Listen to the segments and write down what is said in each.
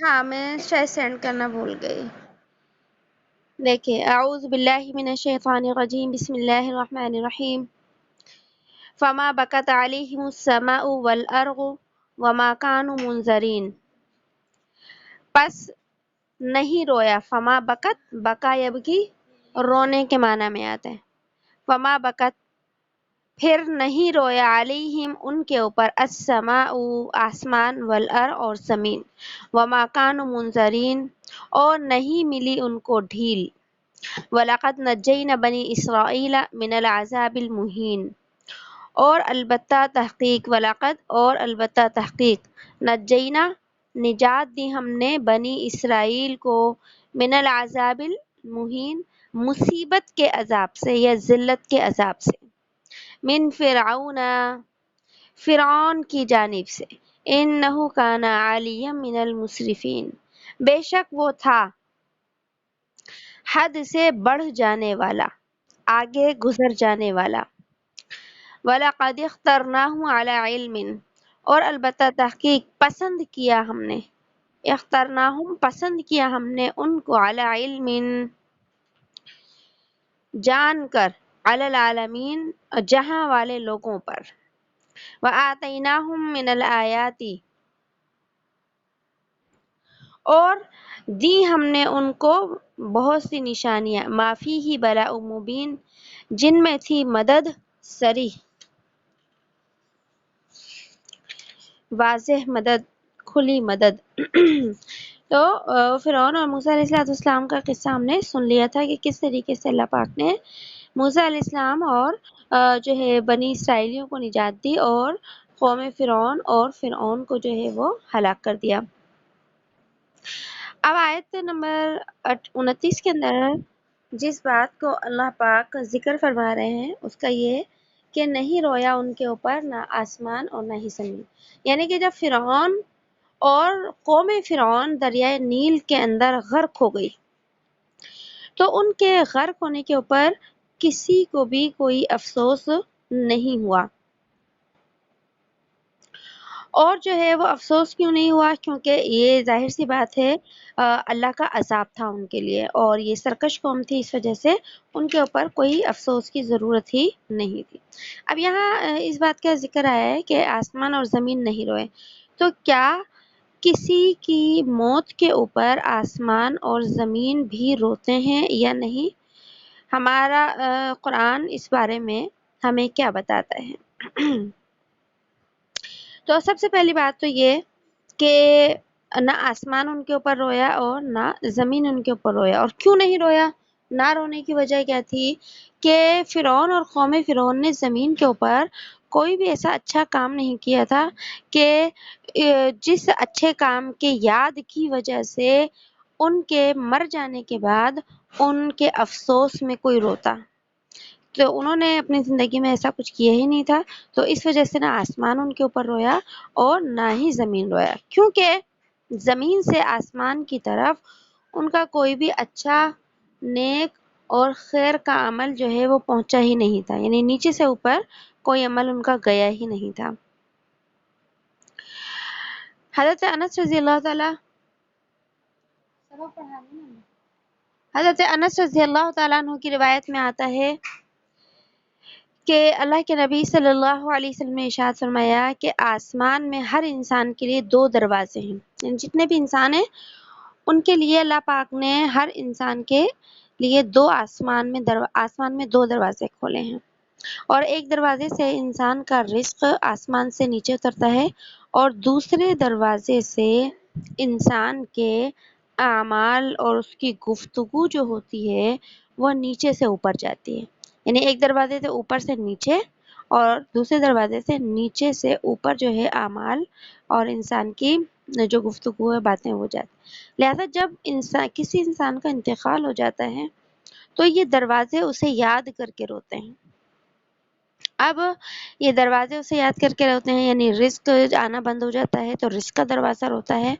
ہاں میں شاید سینڈ کرنا بھول گئی. دیکھیے اعوذ باللہ من الشیطان الرجیم بسم اللہ الرحمن الرحیم. فما بکت علیہم السماء والارض وما كانوا منظرین. پس نہیں رویا. فما بکت، بکا یبکی رونے کے معنی میں آتا ہے. فما بکت پھر نہیں رویا علیہم ان کے اوپر السماء آسمان والارض اور زمین وما كانوا منظرین اور نہیں ملی ان کو ڈھیل. وَلَقَدْ نَجَّيْنَا بَنِي إِسْرَائِيلَ مِنَ الْعَذَابِ الْمُهِينِ اور البتہ تحقیق وَلَقَدْ اور البتہ تحقیق نجینا نجات دی ہم نے بنی اسرائیل کو من العذاب المہین مصیبت کے عذاب سے یا ذلت کے عذاب سے. من فرعون فرعون کی جانب سے. انہ کان عالیا من المسرفین بے شک وہ تھا حد سے بڑھ جانے والا، آگے گزر جانے والا. وَلَقَدِ اخْتَرْنَاهُ عَلَى عِلْمٍ اور البتہ تحقیق پسند کیا ہم نے. اخترناہم پسند کیا ہم نے ان کو علی علم جان کر علی العالمین جہاں والے لوگوں پر. وآتیناہم من الآیات اور دی ہم نے ان کو بہت سی نشانیاں ما فیہ بلاء مبین جن میں تھی مدد صریح، واضح مدد، کھلی مدد. تو فرعون اور موسیٰ علیہ السلام کا قصہ ہم نے سن لیا تھا کہ کس طریقے سے اللہ پاک نے موسیٰ علیہ السلام اور جو ہے بنی اسرائیلیوں کو نجات دی اور قوم فرعون اور فرعون کو جو ہے وہ ہلاک کر دیا. اب آیت نمبر 29 کے اندر جس بات کو اللہ پاک ذکر فرما رہے ہیں اس کا یہ کہ نہیں رویا ان کے اوپر نہ آسمان اور نہ ہی زمین. یعنی کہ جب فرعون اور قوم فرعون دریائے نیل کے اندر غرق ہو گئی تو ان کے غرق ہونے کے اوپر کسی کو بھی کوئی افسوس نہیں ہوا. اور جو ہے وہ افسوس کیوں نہیں ہوا؟ کیونکہ یہ ظاہر سی بات ہے اللہ کا عذاب تھا ان کے لیے اور یہ سرکش قوم تھی، اس وجہ سے ان کے اوپر کوئی افسوس کی ضرورت ہی نہیں تھی. اب یہاں اس بات کا ذکر آیا ہے کہ آسمان اور زمین نہیں روئے، تو کیا کسی کی موت کے اوپر آسمان اور زمین بھی روتے ہیں یا نہیں؟ ہمارا قرآن اس بارے میں ہمیں کیا بتاتا ہے؟ تو سب سے پہلی بات تو یہ کہ نہ آسمان ان کے اوپر رویا اور نہ زمین ان کے اوپر رویا. اور کیوں نہیں رویا؟ نہ رونے کی وجہ کیا تھی کہ فرعون اور قوم فرعون نے زمین کے اوپر کوئی بھی ایسا اچھا کام نہیں کیا تھا کہ جس اچھے کام کے یاد کی وجہ سے ان کے مر جانے کے بعد ان کے افسوس میں کوئی روتا. تو انہوں نے اپنی زندگی میں ایسا کچھ کیا ہی نہیں تھا، تو اس وجہ سے نہ آسمان ان کے اوپر رویا اور نہ ہی زمین رویا، کیونکہ زمین سے آسمان کی طرف ان کا کوئی بھی اچھا نیک اور خیر کا عمل جو ہے وہ پہنچا ہی نہیں تھا. یعنی نیچے سے اوپر کوئی عمل ان کا گیا ہی نہیں تھا. حضرت انس رضی اللہ تعالی عنہ کی روایت میں آتا ہے کہ اللہ کے نبی صلی اللہ علیہ وسلم نے ارشاد فرمایا کہ آسمان میں ہر انسان کے لیے 2 دروازے ہیں. یعنی جتنے بھی انسان ہیں ان کے لیے اللہ پاک نے ہر انسان کے لیے آسمان میں 2 دروازے کھولے ہیں. اور ایک دروازے سے انسان کا رزق آسمان سے نیچے اترتا ہے اور دوسرے دروازے سے انسان کے اعمال اور اس کی گفتگو جو ہوتی ہے وہ نیچے سے اوپر جاتی ہے. یعنی ایک دروازے سے اوپر سے نیچے اور دوسرے دروازے سے نیچے سے اوپر جو ہے اعمال اور انسان کی جو گفتگو ہے باتیں ہو جاتی. لہذا جب کسی انسان کا انتقال ہو جاتا ہے تو یہ دروازے اسے یاد کر کے روتے ہیں. اب یہ دروازے اسے یاد کر کے روتے ہیں، یعنی رزق آنا بند ہو جاتا ہے تو رزق کا دروازہ روتا ہے،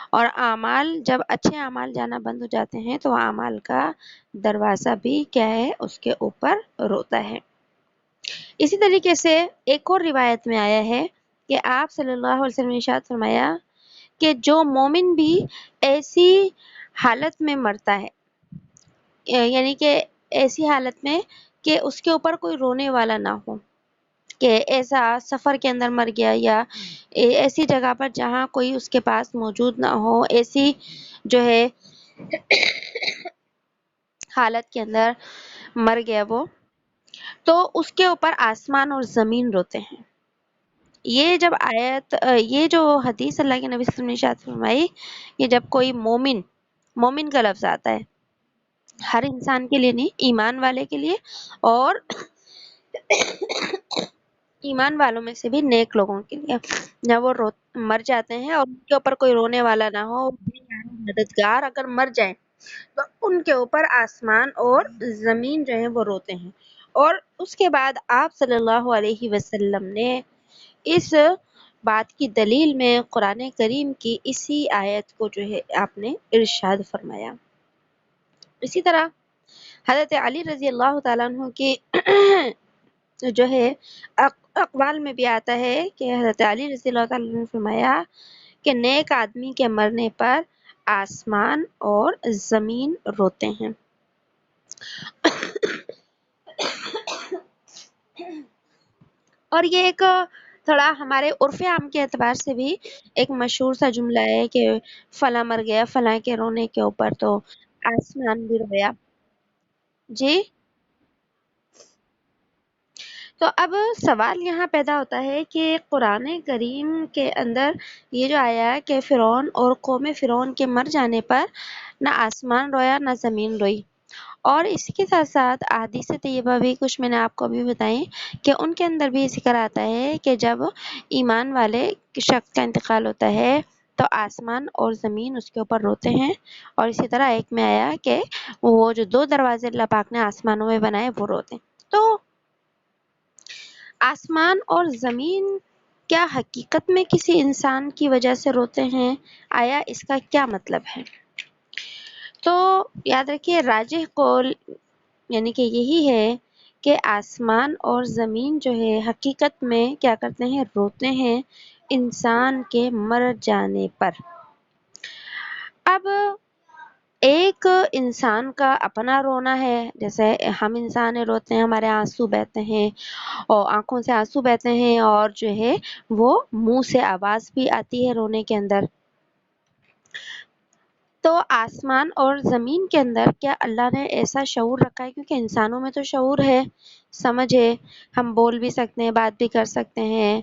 اور اعمال جب اچھے اعمال جانا بند ہو جاتے ہیں تو اعمال کا دروازہ بھی کیا ہے اس کے اوپر روتا ہے. اسی طریقے سے ایک اور روایت میں آیا ہے کہ آپ صلی اللہ علیہ وسلم نے ارشاد فرمایا کہ جو مومن بھی ایسی حالت میں مرتا ہے، یعنی کہ ایسی حالت میں کہ اس کے اوپر کوئی رونے والا نہ ہو، کہ ایسا سفر کے اندر مر گیا یا ایسی جگہ پر جہاں کوئی اس کے پاس موجود نہ ہو، ایسی جو ہے حالت کے اندر مر گیا وہ، تو اس کے اوپر آسمان اور زمین روتے ہیں۔ یہ جب یہ جو حدیث اللہ کے نبی صلی اللہ علیہ وسلم نے ارشاد فرمائی کہ جب کوئی مومن، مومن کا لفظ آتا ہے ہر انسان کے لیے نہیں، ایمان والے کے لیے، اور ایمان والوں میں سے بھی نیک لوگوں کے لیے، جب وہ مر جاتے ہیں اور ان کے اوپر کوئی رونے والا نہ ہو، مددگار اگر مر جائے تو ان کے اوپر آسمان اور زمین جو ہے وہ روتے ہیں۔ اور اس کے بعد آپ صلی اللہ علیہ وسلم نے اس بات کی دلیل میں قرآن کریم کی اسی آیت کو جو ہے آپ نے ارشاد فرمایا۔ اسی طرح حضرت علی رضی اللہ تعالیٰ عنہ کی جو ہے اقوال میں بھی آتا ہے کہ حضرت علی رضی اللہ تعالیٰ عنہ نے فرمایا کہ نیک آدمی کے مرنے پر آسمان اور زمین روتے ہیں۔ اور یہ ایک تھوڑا ہمارے عرف عام کے اعتبار سے بھی ایک مشہور سا جملہ ہے کہ فلاں مر گیا، فلاں کے رونے کے اوپر تو آسمان بھی رویا۔ جی، تو اب سوال یہاں پیدا ہوتا ہے کہ قرآن کریم کے اندر یہ جو آیا ہے کہ فرعون اور قوم فرعون کے مر جانے پر نہ آسمان رویا نہ زمین روئی، اور اسی کے ساتھ ساتھ احادیث طیبہ بھی کچھ میں نے آپ کو بھی بتائیں کہ ان کے اندر بھی ذکر آتا ہے کہ جب ایمان والے شخص کا انتقال ہوتا ہے تو آسمان اور زمین اس کے اوپر روتے ہیں، اور اسی طرح ایک میں آیا کہ وہ جو دو دروازے اللہ پاک نے آسمانوں میں بنائے وہ روتے ہیں۔ تو آسمان اور زمین کیا حقیقت میں کسی انسان کی وجہ سے روتے ہیں؟ آیا اس کا کیا مطلب ہے؟ تو یاد رکھیے راجح قول یعنی کہ یہی ہے کہ آسمان اور زمین جو ہے حقیقت میں کیا کرتے ہیں؟ روتے ہیں انسان کے مر جانے پر۔ اب ایک انسان کا اپنا رونا ہے، جیسے ہم انسان روتے ہیں، ہمارے آنسو بہتے ہیں اور آنکھوں سے آنسو بہتے ہیں، اور جو ہے وہ منہ سے آواز بھی آتی ہے رونے کے اندر۔ تو آسمان اور زمین کے اندر کیا اللہ نے ایسا شعور رکھا ہے؟ کیونکہ انسانوں میں تو شعور ہے، سمجھ ہے، ہم بول بھی سکتے ہیں، بات بھی کر سکتے ہیں،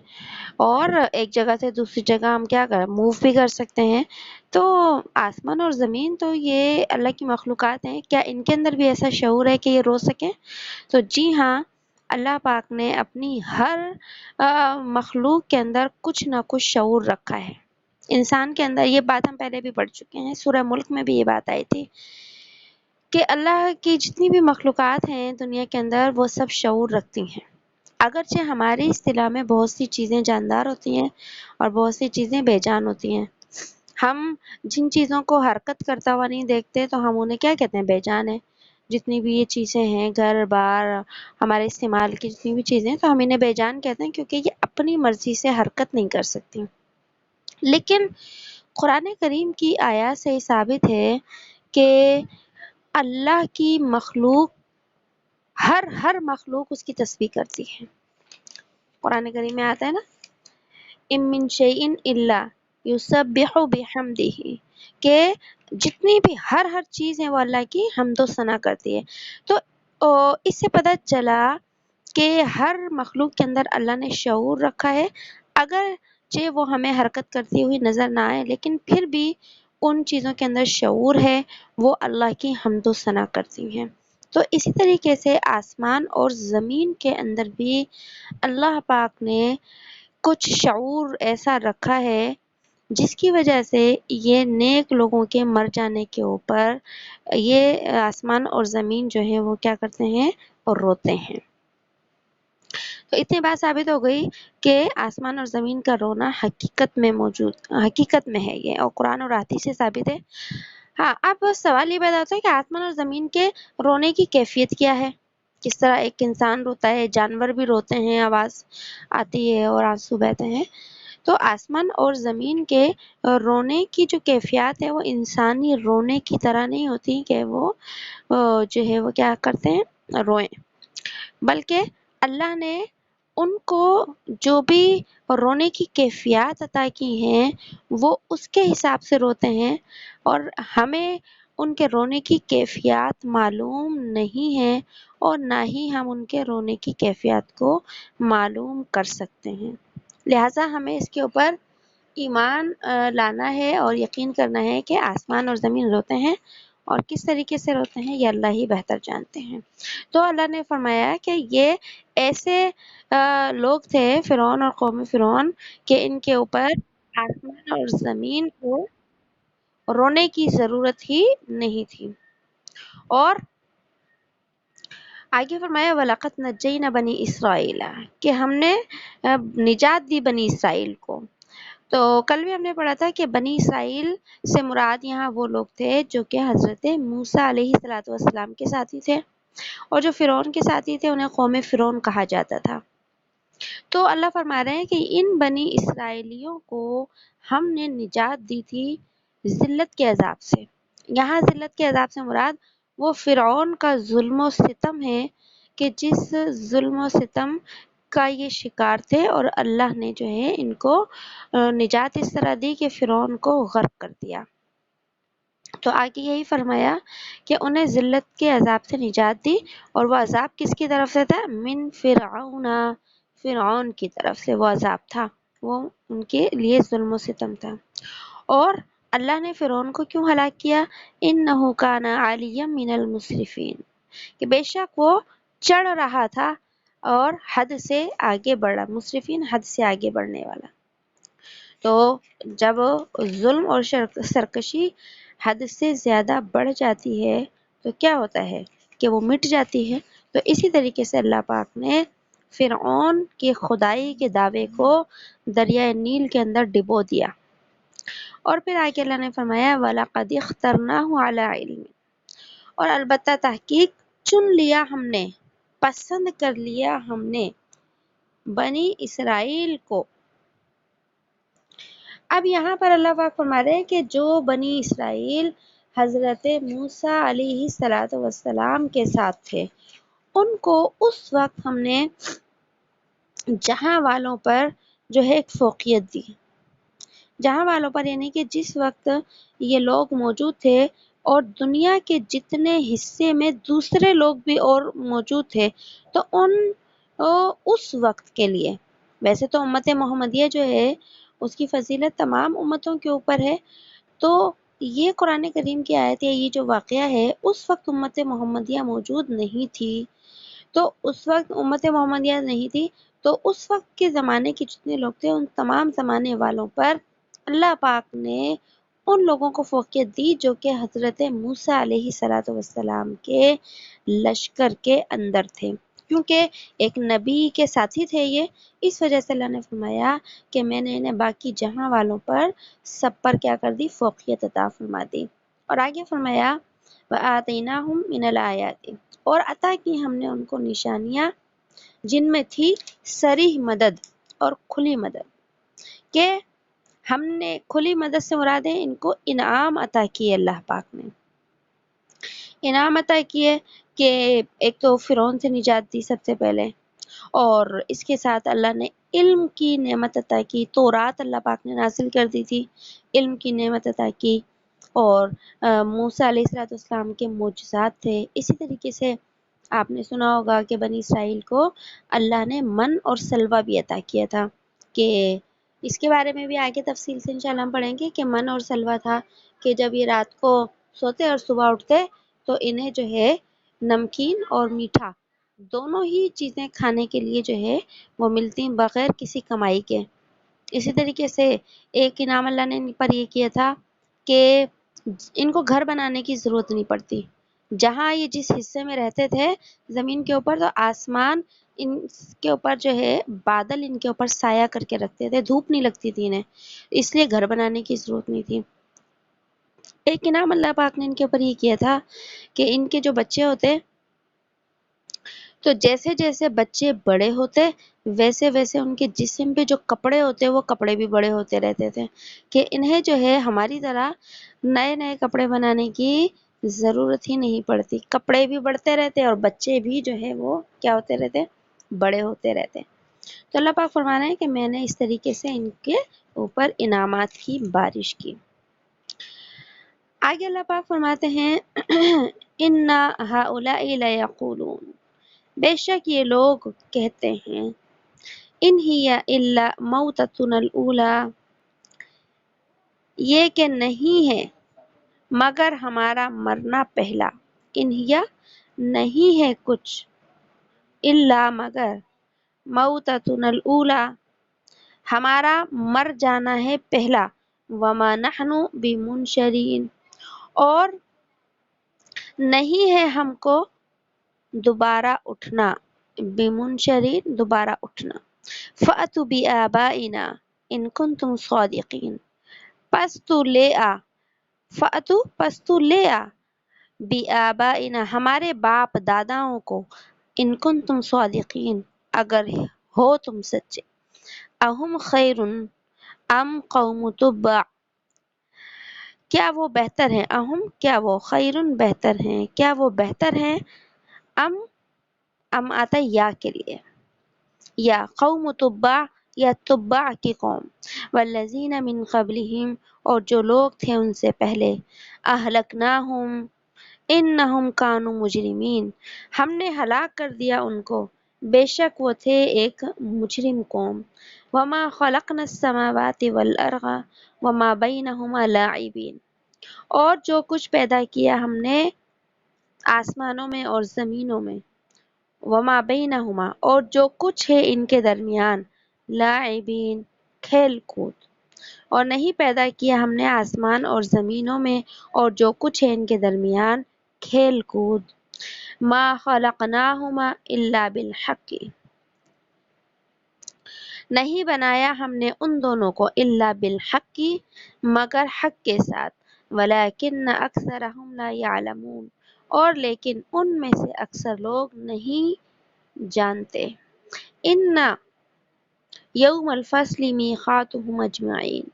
اور ایک جگہ سے دوسری جگہ ہم کیا کر موو بھی کر سکتے ہیں۔ تو آسمان اور زمین تو یہ اللہ کی مخلوقات ہیں، کیا ان کے اندر بھی ایسا شعور ہے کہ یہ رو سکیں؟ تو جی ہاں، اللہ پاک نے اپنی ہر مخلوق کے اندر کچھ نہ کچھ شعور رکھا ہے۔ انسان کے اندر یہ بات ہم پہلے بھی پڑھ چکے ہیں، سورہ ملک میں بھی یہ بات آئی تھی کہ اللہ کی جتنی بھی مخلوقات ہیں دنیا کے اندر وہ سب شعور رکھتی ہیں، اگرچہ ہماری اصطلاح میں بہت سی چیزیں جاندار ہوتی ہیں اور بہت سی چیزیں بے جان ہوتی ہیں۔ ہم جن چیزوں کو حرکت کرتا ہوا نہیں دیکھتے تو ہم انہیں کیا کہتے ہیں؟ بے جان ہے۔ جتنی بھی یہ چیزیں ہیں، گھر بار، ہمارے استعمال کی جتنی بھی چیزیں، تو ہم انہیں بے جان کہتے ہیں کیونکہ یہ اپنی مرضی سے حرکت نہیں کر سکتی۔ لیکن قرآن کریم کی آیات سے ثابت ہے کہ اللہ کی مخلوق ہر مخلوق اس کی تسبیح کرتی ہے۔ قرآن کریم میں آتا ہے نا، اِن مِّن شَيْءٍ إِلَّا يُسَبِّحُ بِحَمْدِهِ، کہ جتنی بھی ہر چیز ہے وہ اللہ کی حمد و ثنا کرتی ہے۔ تو اس سے پتہ چلا کہ ہر مخلوق کے اندر اللہ نے شعور رکھا ہے، اگرچہ وہ ہمیں حرکت کرتی ہوئی نظر نہ آئے لیکن پھر بھی ان چیزوں کے اندر شعور ہے، وہ اللہ کی حمد و ثنا کرتی ہیں۔ تو اسی طریقے سے آسمان اور زمین کے اندر بھی اللہ پاک نے کچھ شعور ایسا رکھا ہے جس کی وجہ سے یہ نیک لوگوں کے مر جانے کے اوپر یہ آسمان اور زمین جو ہے وہ کیا کرتے ہیں؟ اور روتے ہیں۔ تو اتنی بات ثابت ہو گئی کہ آسمان اور زمین کا رونا حقیقت میں ہے یہ، اور قرآن اور حدیث سے ثابت ہے۔ ہاں، اب سوال یہ پیدا ہوتا ہے کہ آسمان اور زمین کے رونے کی کیفیت کیا ہے؟ کس طرح ایک انسان روتا ہے، جانور بھی روتے ہیں، آواز آتی ہے اور آنسو بہتے ہیں۔ تو آسمان اور زمین کے رونے کی جو کیفیات ہے وہ انسانی رونے کی طرح نہیں ہوتی کہ وہ جو ہے وہ کیا کرتے ہیں، روئیں، بلکہ اللہ نے ان کو جو بھی رونے کی کیفیات عطا کی ہیں وہ اس کے حساب سے روتے ہیں، اور ہمیں ان کے رونے کی کیفیات معلوم نہیں ہے، اور نہ ہی ہم ان کے رونے کی کیفیات کو معلوم کر سکتے ہیں۔ لہٰذا ہمیں اس کے اوپر ایمان لانا ہے اور یقین کرنا ہے کہ آسمان اور زمین روتے ہیں، اور کس طریقے سے روتے ہیں یہ اللہ ہی بہتر جانتے ہیں۔ تو اللہ نے فرمایا کہ یہ ایسے لوگ تھے، فرعون اور قوم فرعون، کہ ان کے اوپر آسمان اور زمین کو رونے کی ضرورت ہی نہیں تھی۔ اور آگے فرمایا وَلَقَدْ نَجَّيْنَا بَنِي إِسْرَائِيلَ، کہ ہم نے نجات دی بنی اسرائیل کو۔ تو کل بھی ہم نے پڑھا تھا کہ بنی اسرائیل سے مراد یہاں وہ لوگ تھے جو کہ حضرت موسیٰ علیہ السلام کے ساتھی تھے، اور جو فرعون کے ساتھی تھے انہیں قوم فرعون کہا جاتا تھا۔ تو اللہ فرما رہے ہیں کہ ان بنی اسرائیلیوں کو ہم نے نجات دی تھی ذلت کے عذاب سے۔ یہاں ذلت کے عذاب سے مراد وہ فرعون کا ظلم و ستم ہے کہ جس ظلم و ستم کا یہ شکار تھے، اور اللہ نے جو ہے ان کو نجات اس طرح دی کہ فرعون کو غرق کر دیا۔ تو آگے یہی فرمایا کہ انہیں ذلت کے عذاب سے نجات دی، اور وہ عذاب کس کی طرف سے تھا؟ من فرعون، فرعون کی طرف سے وہ عذاب تھا، وہ ان کے لیے ظلم و ستم تھا۔ اور اللہ نے فرعون کو کیوں ہلاک کیا؟ انہ کان عالیا من المسرفین، کہ بے شک وہ چڑھ رہا تھا اور حد سے آگے بڑھا، مسرفین حد سے آگے بڑھنے والا۔ تو جب ظلم اور سرکشی حد سے زیادہ بڑھ جاتی ہے تو کیا ہوتا ہے کہ وہ مٹ جاتی ہے۔ تو اسی طریقے سے اللہ پاک نے فرعون کے خدائی کے دعوے کو دریائے نیل کے اندر ڈبو دیا، اور پھر آگے اللہ نے فرمایا وَلَقَدِ اخْتَرْنَاهُ عَلَىٰ عِلْمٍ، اور البتہ تحقیق چن لیا ہم نے، پسند کر لیا ہم نے بنی اسرائیل کو۔ اب یہاں پر اللہ پاک فرما رہے ہیں کہ جو بنی اسرائیل حضرت موسیٰ علیہ السلام کے ساتھ تھے، ان کو اس وقت ہم نے جہاں والوں پر جو ہے ایک فوقیت دی، جہاں والوں پر، یعنی کہ جس وقت یہ لوگ موجود تھے اور دنیا کے جتنے حصے میں دوسرے لوگ بھی اور موجود تھے، تو اس وقت کے لیے، ویسے تو امت محمدیہ جو ہے اس کی فضیلت تمام امتوں کے اوپر ہے، تو یہ قرآن کریم کی آیت ہے، یہ جو واقعہ ہے اس وقت امت محمدیہ موجود نہیں تھی، تو اس وقت امت محمدیہ نہیں تھی، تو اس وقت کے زمانے کے جتنے لوگ تھے ان تمام زمانے والوں پر اللہ پاک نے ان لوگوں کو فوقیت دی جو کہ حضرت موسیٰ علیہ السلام کے لشکر کے اندر تھے، کیونکہ ایک نبی کے ساتھی تھے یہ، اس وجہ سے اللہ نے فرمایا کہ میں نے انہیں باقی جہاں والوں پر سب پر کیا کر دی؟ فوقیت عطا فرما دی۔ اور آگے فرمایا وَآتَيْنَاهُمْ مِنَ الْآيَاتِ، اور عطا کی ہم نے ان کو نشانیاں جن میں تھی صریح مدد اور کھلی مدد، کہ ہم نے کھلی مدد سے مراد ہے ان کو انعام عطا کیے، اللہ پاک نے انعام عطا کیے کہ ایک تو فرعون سے نجات دی سب سے پہلے، اور اس کے ساتھ اللہ نے علم کی نعمت عطا کی، تورات اللہ پاک نے نازل کر دی تھی، علم کی نعمت عطا کی، اور موسیٰ علیہ السلام کے معجزات تھے۔ اسی طریقے سے آپ نے سنا ہوگا کہ بنی اسرائیل کو اللہ نے من اور سلوہ بھی عطا کیا تھا، کہ اس کے بارے میں بھی آگے تفصیل سے انشاءاللہ ہم پڑھیں گے کہ من اور سلوہ تھا کہ جب یہ رات کو سوتے اور صبح اٹھتے تو انہیں جو ہے نمکین اور میٹھا دونوں ہی چیزیں کھانے کے لیے جو ہے وہ ملتی بغیر کسی کمائی کے۔ اسی طریقے سے ایک انعام اللہ نے ان پر یہ کیا تھا کہ ان کو گھر بنانے کی ضرورت نہیں پڑتی، جہاں یہ جس حصے میں رہتے تھے زمین کے اوپر، تو آسمان ان کے اوپر جو ہے بادل ان کے اوپر سایہ کر کے رکھتے تھے، دھوپ نہیں لگتی تھی انہیں، اس لیے گھر بنانے کی ضرورت نہیں تھی۔ ایک انعام اللہ پاک نے ان کے اوپر یہ کیا تھا کہ ان کے جو بچے ہوتے تو جیسے جیسے بچے بڑے ہوتے ویسے ویسے ان کے جسم پہ جو کپڑے ہوتے وہ کپڑے بھی بڑے ہوتے رہتے تھے، کہ انہیں جو ہے ہماری طرح نئے نئے کپڑے بنانے کی ضرورت ہی نہیں پڑتی، کپڑے بھی بڑھتے رہتے اور بچے بھی جو ہے وہ کیا ہوتے رہتے، بڑے ہوتے رہتے۔ تو اللہ پاک فرما رہے ہیں کہ میں نے اس طریقے سے ان کے اوپر انعامات کی بارش کی۔ آگے اللہ پاک فرماتے ہیں ان هؤلاء لیقولون، بے شک یہ لوگ کہتے ہیں، ان ہی الا موتتنا الاولی، یہ کہ نہیں ہے مگر ہمارا مرنا پہلا، ان ہی نہیں ہے کچھ، الا مگر، موتتنا الاولی ہمارا مر جانا ہے پہلا، وما نحن بمنشرین اور نہیں ہے ہم کو دوبارہ اٹھنا، بمنشرین دوبارہ اٹھنا، فأتوا بآبائنا ان کنتم صادقین، پس تو لے آ، فأتوا پس تو لے آ، بآبائنا ہمارے باپ داداؤں کو، ان کنتم صادقین اگر ہو تم سچے، اہم خیر ام قوم تبع، کیا وہ بہتر ہیں، اہم کیا وہ، خیرن بہتر ہیں، کیا وہ بہتر ہیں، ام آتا ہے یا کے لیے، یا قوم تبع یا تبع کی قوم، والذین من قبلہم اور جو لوگ تھے ان سے پہلے، اہلکناہم انہم کانوا مجرمین ہم نے ہلاک کر دیا ان کو، بے شک وہ تھے ایک مجرم قوم، وما خلقنا السماوات والارض وما بینہما لاعبین اور جو کچھ پیدا کیا ہم نے آسمانوں میں اور زمینوں میں، وما بینہما اور جو کچھ ہے ان کے درمیان، لاعبین کھیل کود، اور نہیں پیدا کیا ہم نے آسمان اور زمینوں میں اور جو کچھ ہے ان کے درمیان کھیل کود، ما خلقناہما الا بالحق نہیں بنایا ہم نے ان دونوں کو، الا بالحق مگر حق کے ساتھ، ولکن اکثرہم لا یعلمون اور لیکن ان میں سے اکثر لوگ نہیں جانتے، ان یوم الفصل میقاتہم اجمعین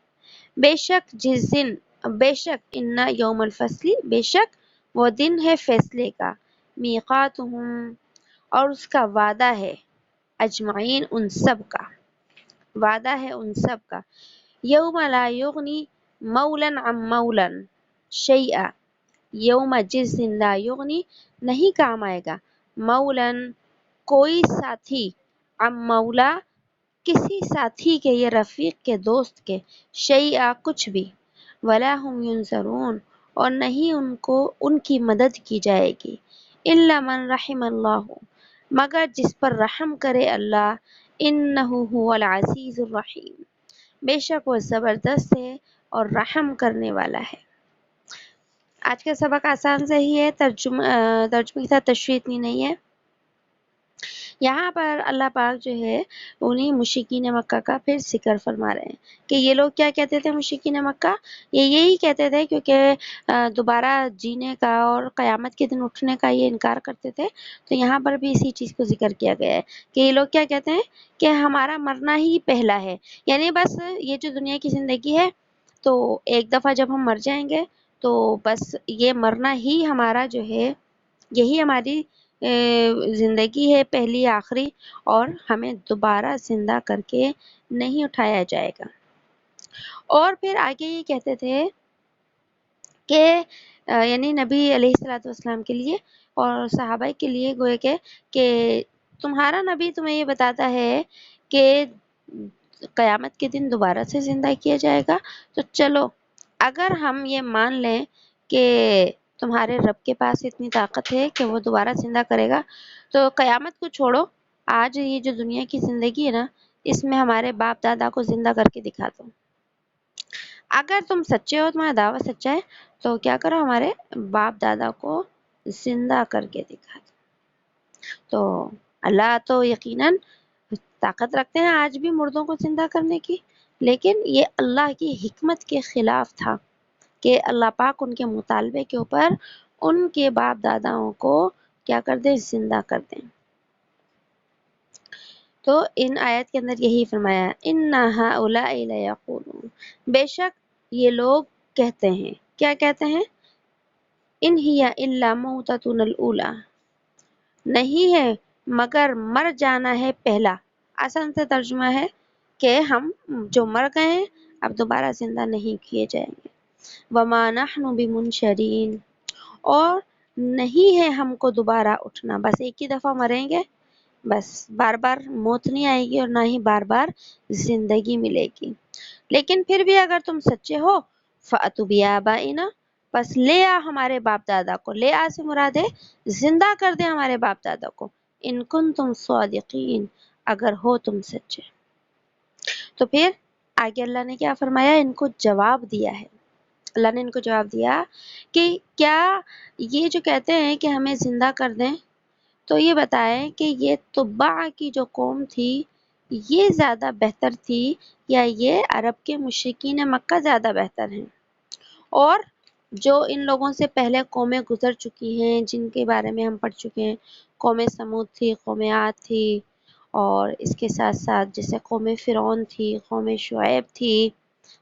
بے شک جس دن، بے شک ان یوم الفصل بے شک وہ دن ہے فیصلے کا، میقاتہم اور اس کا وعدہ ہے، اجمعین ان سب کا وعدہ ہے ان سب کا، یوم لا یغنی مولا عن مولا شیئا یوم جس دن لا یغنی نہیں کام آئے گا، مولا کوئی ساتھی، عن مولا کسی ساتھی کے یا رفیق کے دوست کے، شیئا کچھ بھی، ولا هم ینصرون اور نہیں ان کو ان کی مدد کی جائے گی، الا من رحم اللہ مگر جس پر رحم کرے اللہ، انہ هو العزیز الرحیم بے شک وہ زبردست ہے اور رحم کرنے والا ہے۔ آج کا سبق آسان سے ہی ہے، ترجمے کے ساتھ تشریح اتنی نہیں ہے۔ یہاں پر اللہ پاک جو ہے انہیں مشرکین مکہ کا پھر ذکر فرما رہے ہیں کہ یہ لوگ کیا کہتے تھے، مشرکین مکہ یہ یہی کہتے تھے کیونکہ دوبارہ جینے کا اور قیامت کے دن اٹھنے کا یہ انکار کرتے تھے، تو یہاں پر بھی اسی چیز کو ذکر کیا گیا ہے کہ یہ لوگ کیا کہتے ہیں کہ ہمارا مرنا ہی پہلا ہے، یعنی بس یہ جو دنیا کی زندگی ہے تو ایک دفعہ جب ہم مر جائیں گے تو بس یہ مرنا ہی ہمارا جو ہے یہی ہماری زندگی ہے پہلی آخری، اور ہمیں دوبارہ زندہ کر کے نہیں اٹھایا جائے گا۔ اور پھر آگے یہ کہتے تھے کہ یعنی نبی علیہ الصلوۃ والسلام کے لیے اور صحابہ کے لیے گویا کہ تمہارا نبی تمہیں یہ بتاتا ہے کہ قیامت کے دن دوبارہ سے زندہ کیا جائے گا، تو چلو اگر ہم یہ مان لیں کہ تمہارے رب کے پاس اتنی طاقت ہے کہ وہ دوبارہ زندہ کرے گا، تو قیامت کو چھوڑو، آج یہ جو دنیا کی زندگی ہے نا اس میں ہمارے باپ دادا کو زندہ کر کے دکھا دو، اگر تم سچے ہو، تمہارا دعویٰ سچا ہے تو کیا کرو ہمارے باپ دادا کو زندہ کر کے دکھا دو۔ تو اللہ تو یقیناً طاقت رکھتے ہیں آج بھی مردوں کو زندہ کرنے کی، لیکن یہ اللہ کی حکمت کے خلاف تھا کہ اللہ پاک ان کے مطالبے کے اوپر ان کے باپ داداؤں کو کیا کر دیں، زندہ کر دیں۔ تو ان آیت کے اندر یہی فرمایا ان هؤلاء لیقولون، بے شک یہ لوگ کہتے ہیں، کیا کہتے ہیں؟ ان ہی الا موتتنا الاولی، نہیں ہے مگر مر جانا ہے پہلا۔ آسان سے ترجمہ ہے کہ ہم جو مر گئے ہیں اب دوبارہ زندہ نہیں کیے جائیں گے۔ وما نحن بمنشرین، اور نہیں ہے ہم کو دوبارہ اٹھنا، بس ایک ہی دفعہ مریں گے، بس بار بار موت نہیں آئے گی اور نہ ہی بار بار زندگی ملے گی۔ لیکن پھر بھی اگر تم سچے ہو فَأْتُوا بِآبَائِنَا، پس لے آ ہمارے باپ دادا کو، لے آ سے مراد ہے زندہ کر دے ہمارے باپ دادا کو، ان کنتم صادقین، اگر ہو تم سچے۔ تو پھر آگے اللہ نے کیا فرمایا؟ ان کو جواب دیا ہے، اللہ نے ان کو جواب دیا کہ کیا یہ جو کہتے ہیں کہ ہمیں زندہ کر دیں، تو یہ بتائیں کہ یہ تبع کی جو قوم تھی یہ زیادہ بہتر تھی یا یہ عرب کے مشرکین مکہ زیادہ بہتر ہیں؟ اور جو ان لوگوں سے پہلے قومیں گزر چکی ہیں جن کے بارے میں ہم پڑھ چکے ہیں، قوم سمود تھی، قوم عاد تھی، اور اس کے ساتھ ساتھ جیسے قوم فرعون تھی، قوم شعیب تھی،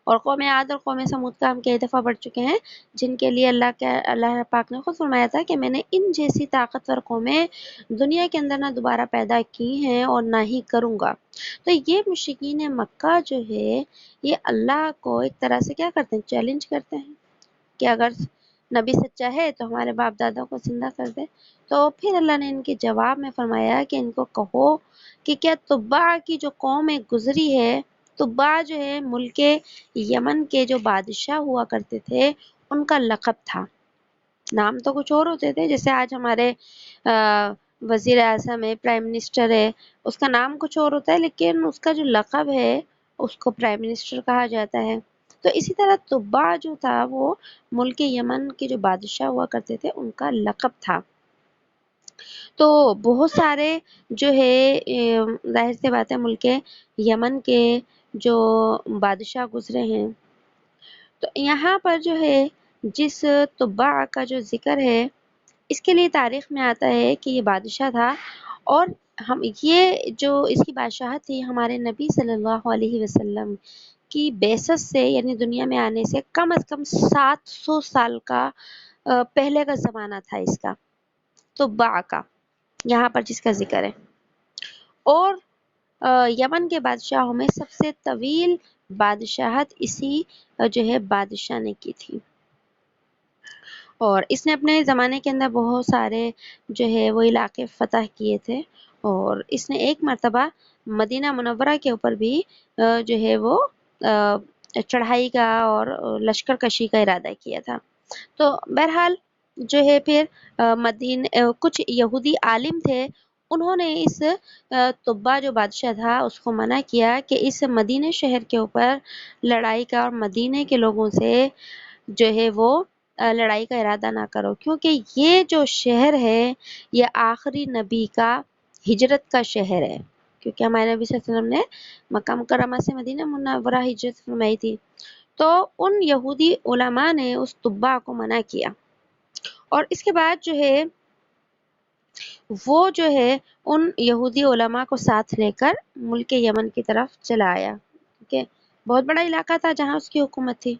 اور قوم عاد اور قوم سمود کا ہم کئی دفعہ پڑھ چکے ہیں، جن کے لیے اللہ پاک نے خود فرمایا تھا کہ میں نے ان جیسی طاقتور قومیں دنیا کے اندر نہ دوبارہ پیدا کی ہیں اور نہ ہی کروں گا۔ تو یہ مشرکین مکہ جو ہے یہ اللہ کو ایک طرح سے کیا کرتے ہیں؟ چیلنج کرتے ہیں کہ اگر نبی سچا ہے تو ہمارے باپ دادا کو زندہ کر دے۔ تو پھر اللہ نے ان کے جواب میں فرمایا کہ ان کو کہو کہ کیا تبع کی جو قوم گزری ہے، تبع جو ہے ملک یمن کے جو بادشاہ ہوا کرتے تھے ان کا لقب تھا، نام تو کچھ اور ہوتے تھے، جیسے آج ہمارے وزیر اعظم ہے، پرائم منسٹر ہے، اس کا نام کچھ اور ہوتا ہے لیکن اس کا جو لقب ہے اس کو پرائم منسٹر کہا جاتا ہے۔ تو اسی طرح تبع جو تھا وہ ملک یمن کے جو بادشاہ ہوا کرتے تھے ان کا لقب تھا۔ تو بہت سارے جو ہے ظاہر سی بات ہے ملک یمن کے جو بادشاہ گزرے ہیں، تو یہاں پر جو ہے جس تبع کا جو ذکر ہے اس کے لیے تاریخ میں آتا ہے کہ یہ بادشاہ تھا، اور ہم یہ جو اس کی بادشاہت تھی ہمارے نبی صلی اللہ علیہ وسلم کی بعثت سے، یعنی دنیا میں آنے سے کم از کم 700 سال کا پہلے کا زمانہ تھا اس کا، تبع کا، یہاں پر جس کا ذکر ہے۔ اور یمن کے بادشاہوں میں سب سے طویل بادشاہت اسی جو ہے بادشاہ نے کی تھی، اور اس نے اپنے زمانے کے اندر بہت سارے جو ہے وہ علاقے فتح کیے تھے، اور اس نے ایک مرتبہ مدینہ منورہ کے اوپر بھی جو ہے وہ چڑھائی کا اور لشکر کشی کا ارادہ کیا تھا۔ تو بہرحال جو ہے پھر کچھ یہودی عالم تھے، انہوں نے اس تبع جو بادشاہ تھا اس کو منع کیا کہ اس مدینہ شہر کے اوپر لڑائی کا اور مدینہ کے لوگوں سے جو ہے وہ لڑائی کا ارادہ نہ کرو، کیونکہ یہ جو شہر ہے یہ آخری نبی کا ہجرت کا شہر ہے، کیونکہ ہمارے نبی صلی اللہ علیہ وسلم نے مکہ مکرمہ سے مدینہ منورہ ہجرت فرمائی تھی۔ تو ان یہودی علماء نے اس تبع کو منع کیا، اور اس کے بعد جو ہے وہ جو ہے ان یہودی علماء کو ساتھ لے کر ملک یمن کی طرف چلا آیا، ٹھیک ہے، بہت بڑا علاقہ تھا جہاں اس کی حکومت تھی،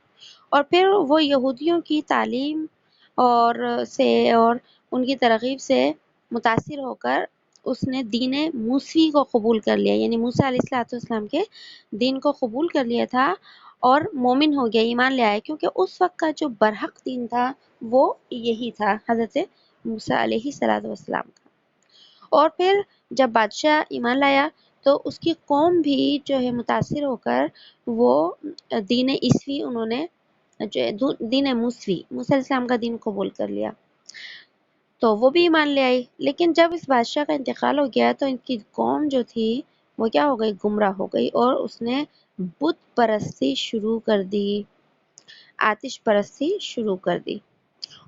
اور پھر وہ یہودیوں کی تعلیم اور ان کی ترغیب سے متاثر ہو کر اس نے دین موسوی کو قبول کر لیا، یعنی موسیٰ علیہ الصلوۃ والسلام کے دین کو قبول کر لیا تھا اور مومن ہو گیا، ایمان لے آیا، کیونکہ اس وقت کا جو برحق دین تھا وہ یہی تھا، حضرت موسیٰ علیہ الصلوۃ والسلام کا۔ اور پھر جب بادشاہ ایمان لایا تو اس کی قوم بھی جو ہے متاثر ہو کر وہ دین عیسوی انہوں نے جو دین موسوی موسیٰ علیہ السلام کا دین قبول کر لیا، تو وہ بھی ایمان لے آئی۔ لیکن جب اس بادشاہ کا انتقال ہو گیا تو ان کی قوم جو تھی وہ کیا ہو گئی؟ گمراہ ہو گئی، اور اس نے بت پرستی شروع کر دی، آتش پرستی شروع کر دی،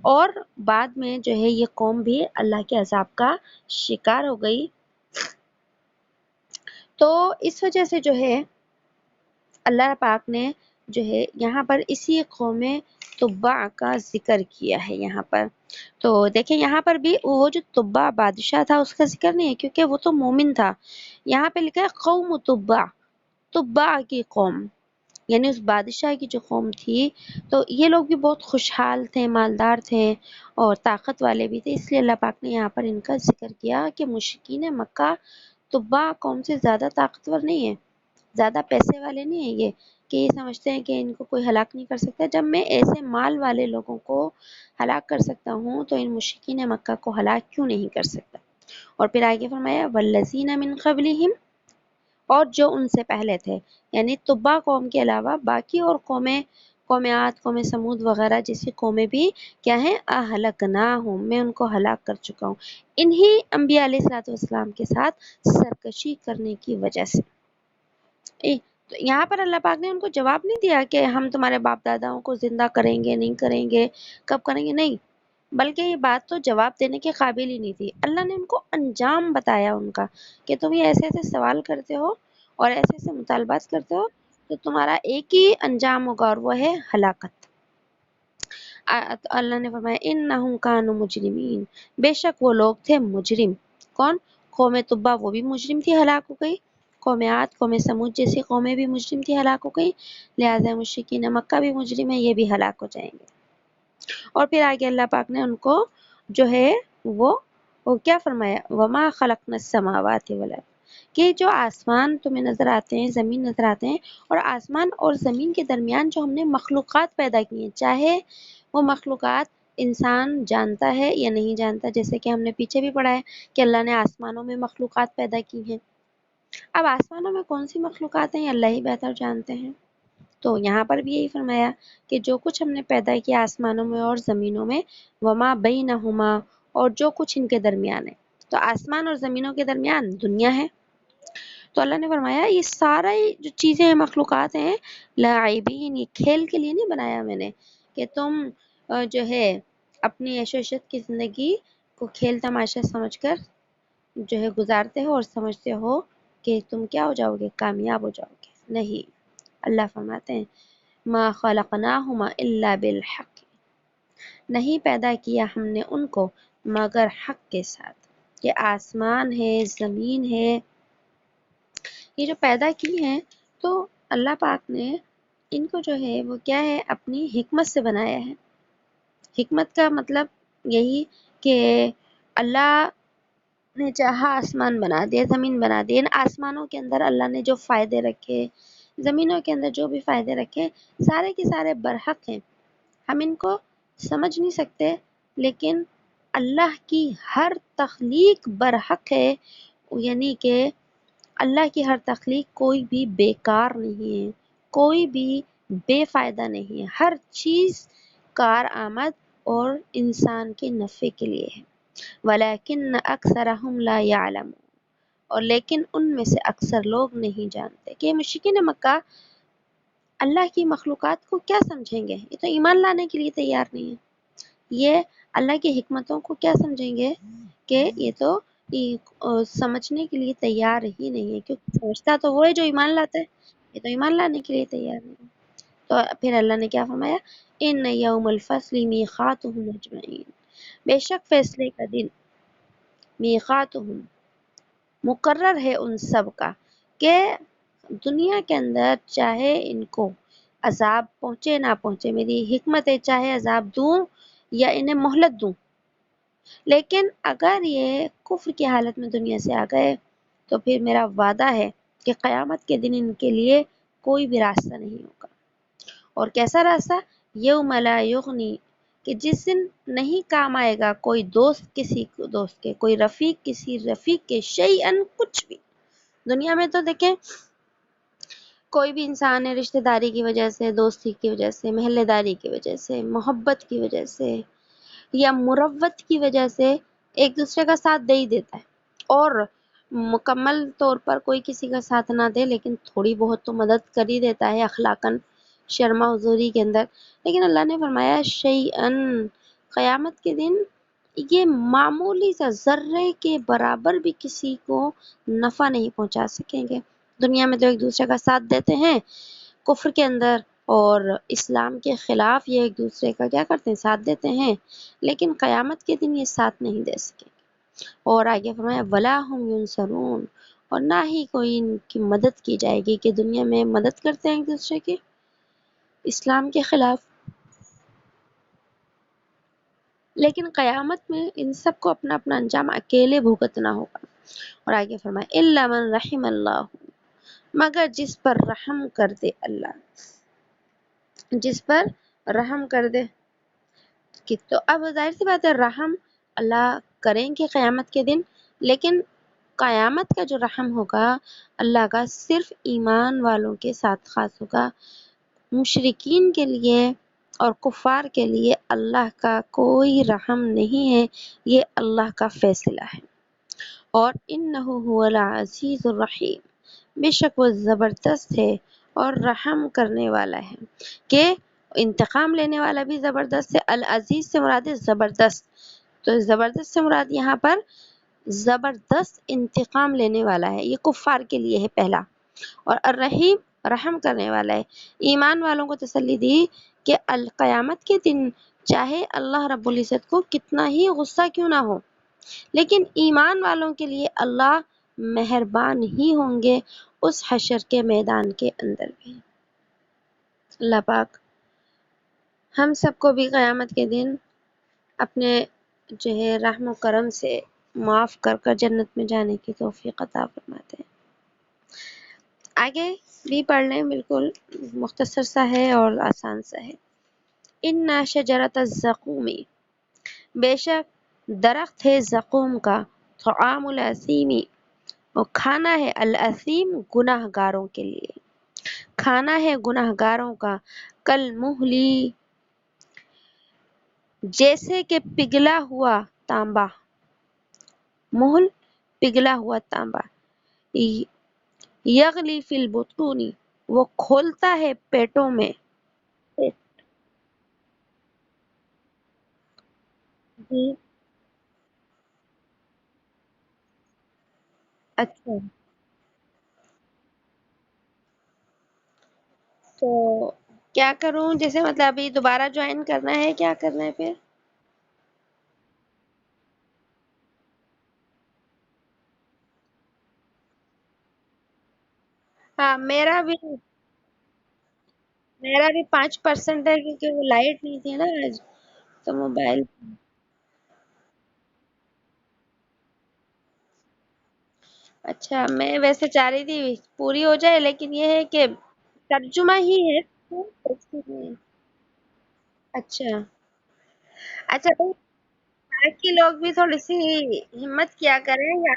اور بعد میں جو ہے یہ قوم بھی اللہ کے عذاب کا شکار ہو گئی۔ تو اس وجہ سے جو ہے اللہ پاک نے جو ہے یہاں پر اسی قوم تبع کا ذکر کیا ہے یہاں پر. تو دیکھیں یہاں پر بھی وہ جو تبع بادشاہ تھا اس کا ذکر نہیں ہے کیونکہ وہ تو مومن تھا. یہاں پہ لکھا ہے قوم تبع، تبع کی قوم، یعنی اس بادشاہ کی جو قوم تھی تو یہ لوگ بھی بہت خوشحال تھے، مالدار تھے اور طاقت والے بھی تھے، اس لیے اللہ پاک نے یہاں پر ان کا ذکر کیا کہ مشرکین مکہ تبع قوم سے زیادہ طاقتور نہیں ہے، زیادہ پیسے والے نہیں ہیں یہ، کہ یہ سمجھتے ہیں کہ ان کو کوئی ہلاک نہیں کر سکتا. جب میں ایسے مال والے لوگوں کو ہلاک کر سکتا ہوں تو ان مشرکین مکہ کو ہلاک کیوں نہیں کر سکتا. اور پھر آگے فرمایا والذین من قبلہم، اور جو ان سے پہلے تھے، یعنی تبع قوم کے علاوہ باقی اور قومیں، قوم عاد، قوم سمود وغیرہ جیسی قومیں بھی کیا ہیں، اہلکناہم، میں ان کو ہلاک کر چکا ہوں انہی انبیاء علیہ الصلوۃ والسلام کے ساتھ سرکشی کرنے کی وجہ سے. تو یہاں پر اللہ پاک نے ان کو جواب نہیں دیا کہ ہم تمہارے باپ داداؤں کو زندہ کریں گے، نہیں کریں گے، کب کریں گے، نہیں، بلکہ یہ بات تو جواب دینے کے قابل ہی نہیں تھی. اللہ نے ان کو انجام بتایا ان کا کہ تم یہ ایسے ایسے سوال کرتے ہو اور ایسے ایسے مطالبات کرتے ہو تو تمہارا ایک ہی انجام ہوگا اور وہ ہے ہلاکت. اللہ نے فرمایا انہم کانوا مجرمین، بے شک وہ لوگ تھے مجرم. کون؟ قوم تبع وہ بھی مجرم تھی، ہلاک ہو گئی. قوم عاد، قوم سمود جیسی قومیں بھی مجرم تھی، ہلاک ہو گئی. لہٰذا مشرکین مکہ بھی مجرم ہے، یہ بھی ہلاک ہو جائیں گے. اور پھر آگے اللہ پاک نے ان کو جو ہے وہ کیا فرمایا، وما خلقنا السماوات والارض، کہ جو آسمان تمہیں نظر آتے ہیں، زمین نظر آتے ہیں، اور آسمان اور زمین کے درمیان جو ہم نے مخلوقات پیدا کی ہیں، چاہے وہ مخلوقات انسان جانتا ہے یا نہیں جانتا، جیسے کہ ہم نے پیچھے بھی پڑھا ہے کہ اللہ نے آسمانوں میں مخلوقات پیدا کی ہیں. اب آسمانوں میں کون سی مخلوقات ہیں اللہ ہی بہتر جانتے ہیں. تو یہاں پر بھی یہی فرمایا کہ جو کچھ ہم نے پیدا کیا آسمانوں میں اور زمینوں میں، وما بینہما، اور جو کچھ ان کے درمیان ہے. تو آسمان اور زمینوں کے درمیان دنیا ہے. تو اللہ نے فرمایا یہ سارا جو چیزیں ہیں، مخلوقات ہیں، لاعبین، یہ کھیل کے لیے نہیں بنایا میں نے کہ تم جو ہے اپنی عیش و عشرت کی زندگی کو کھیل تماشا سمجھ کر جو ہے گزارتے ہو اور سمجھتے ہو کہ تم کیا ہو جاؤ گے، کامیاب ہو جاؤ گے. نہیں، اللہ فرماتے ہیں ما خلقناہما الا بالحق، نہیں پیدا کیا ہم نے ان کو مگر حق کے ساتھ. یہ آسمان ہے، زمین ہے، یہ جو پیدا کی ہیں تو اللہ پاک نے ان کو جو ہے وہ کیا ہے اپنی حکمت سے بنایا ہے. حکمت کا مطلب یہی کہ اللہ نے چاہا آسمان بنا دیا، زمین بنا دی. ان آسمانوں کے اندر اللہ نے جو فائدے رکھے، زمینوں کے اندر جو بھی فائدے رکھے، سارے کے سارے برحق ہیں. ہم ان کو سمجھ نہیں سکتے، لیکن اللہ کی ہر تخلیق برحق ہے، یعنی کہ اللہ کی ہر تخلیق کوئی بھی بیکار نہیں ہے، کوئی بھی بے فائدہ نہیں ہے، ہر چیز کارآمد اور انسان کے نفع کے لیے ہے. ولیکن اکثرہم لا یعلمون، اور لیکن ان میں سے اکثر لوگ نہیں جانتے. کہ مشرکین مکہ اللہ کی مخلوقات کو کیا سمجھیں گے، یہ تو ایمان لانے کے لیے تیار نہیں ہے. یہ اللہ کی حکمتوں کو کیا سمجھیں گے کہ یہ تو سمجھنے کے لیے تیار ہی نہیں ہے، کیونکہ سمجھتا تو وہ ہے جو ایمان لاتا ہے، یہ تو ایمان لانے کے لیے تیار نہیں ہے. تو پھر اللہ نے کیا فرمایا، ان یوم الفصل میقاتهم اجمعین، بے شک فیصلے کا دن، میقاتهم، مقرر ہے ان سب کا، کہ دنیا کے اندر چاہے ان کو عذاب پہنچے نہ پہنچے، میری حکمت ہے چاہے عذاب دوں یا انہیں مہلت دوں، لیکن اگر یہ کفر کی حالت میں دنیا سے آ گئے تو پھر میرا وعدہ ہے کہ قیامت کے دن ان کے لیے کوئی بھی راستہ نہیں ہوگا. اور کیسا راستہ، یوم لا یغنی، کہ جس دن نہیں کام آئے گا کوئی دوست کسی دوست کے، کوئی رفیق کسی رفیق کے، شیئن، کچھ بھی. دنیا میں تو دیکھیں کوئی بھی انسان ہے، رشتہ داری کی وجہ سے، دوستی کی وجہ سے، محلے داری کی وجہ سے، محبت کی وجہ سے یا مروت کی وجہ سے ایک دوسرے کا ساتھ دے ہی دیتا ہے. اور مکمل طور پر کوئی کسی کا ساتھ نہ دے لیکن تھوڑی بہت تو مدد کر ہی دیتا ہے اخلاقاً، شرما حضوری کے اندر. لیکن اللہ نے فرمایا شیئن، قیامت کے دن یہ معمولی سا ذرے کے برابر بھی کسی کو نفع نہیں پہنچا سکیں گے. دنیا میں تو ایک دوسرے کا ساتھ دیتے ہیں، کفر کے اندر اور اسلام کے خلاف یہ ایک دوسرے کا کیا کرتے ہیں؟ ساتھ دیتے ہیں، لیکن قیامت کے دن یہ ساتھ نہیں دے سکے۔ اور آگے فرمایا وَلَا هُمْ يُنصَرُونَ، اور نہ ہی کوئی ان کی مدد کی جائے گی، کہ دنیا میں مدد کرتے ہیں ایک دوسرے کی اسلام کے خلاف، لیکن قیامت میں ان سب کو اپنا اپنا انجام اکیلے بھگتنا ہوگا۔ اور آگے فرمایا إِلَّا مَنْ رَحِمَ اللَّهُ، مگر جس پر رحم کر دے اللہ، جس پر رحم کر دے، کہ تو اب ظاہر سی بات ہے رحم اللہ کریں گے قیامت کے دن، لیکن قیامت کا جو رحم ہوگا اللہ کا صرف ایمان والوں کے ساتھ خاص ہوگا، مشرکین کے لیے اور کفار کے لیے اللہ کا کوئی رحم نہیں ہے، یہ اللہ کا فیصلہ ہے۔ اور انہ هو العزیز الرحیم، بے شک وہ زبردست ہے اور رحم کرنے والا ہے، کہ انتقام لینے والا بھی زبردست ہے۔ العزیز سے مراد ہے زبردست، تو زبردست سے مراد یہاں پر زبردست انتقام لینے والا ہے، یہ کفار کے لیے ہے پہلا۔ اور الرحیم رحم کرنے والا ہے، ایمان والوں کو تسلی دی کہ القیامت کے دن چاہے اللہ رب العزت کو کتنا ہی غصہ کیوں نہ ہو، لیکن ایمان والوں کے لیے اللہ مہربان ہی ہوں گے اس حشر کے میدان کے اندر بھی۔ اللہ پاک ہم سب کو بھی قیامت کے دن اپنے جو ہے رحم و کرم سے معاف کر کر جنت میں جانے کی توفیق عطا فرماتے ہیں۔ آگے بھی پڑھ لیں، بالکل مختصر سا ہے اور آسان سا ہے۔ ان شجرۃ الزقوم، بے شک درخت ہے زقوم کا، طعام الاثیم، اور کھانا ہے الاثیم گناہ گاروں کے لیے، کھانا ہے گناہ گاروں کا، کل مہلی جیسے کہ پگھلا ہوا تانبا، مہل پگھلا ہوا تانبا، یغلی فی البطون، وہ کھولتا ہے پیٹوں میں۔ جی اچھا، تو کیا کروں؟ جیسے مطلب ابھی دوبارہ جوائن کرنا ہے، کیا کرنا ہے پھر؟ ہاں میرا بھی 5% ہے، کیونکہ وہ لائٹ نہیں تھی نا آج، تو موبائل۔ اچھا، میں ویسے چاہ رہی تھی پوری ہو جائے، لیکن یہ ہے کہ ترجمہ ہی ہے۔ اچھا اچھا، تو باقی لوگ بھی تھوڑی سی ہمت کیا کریں، یا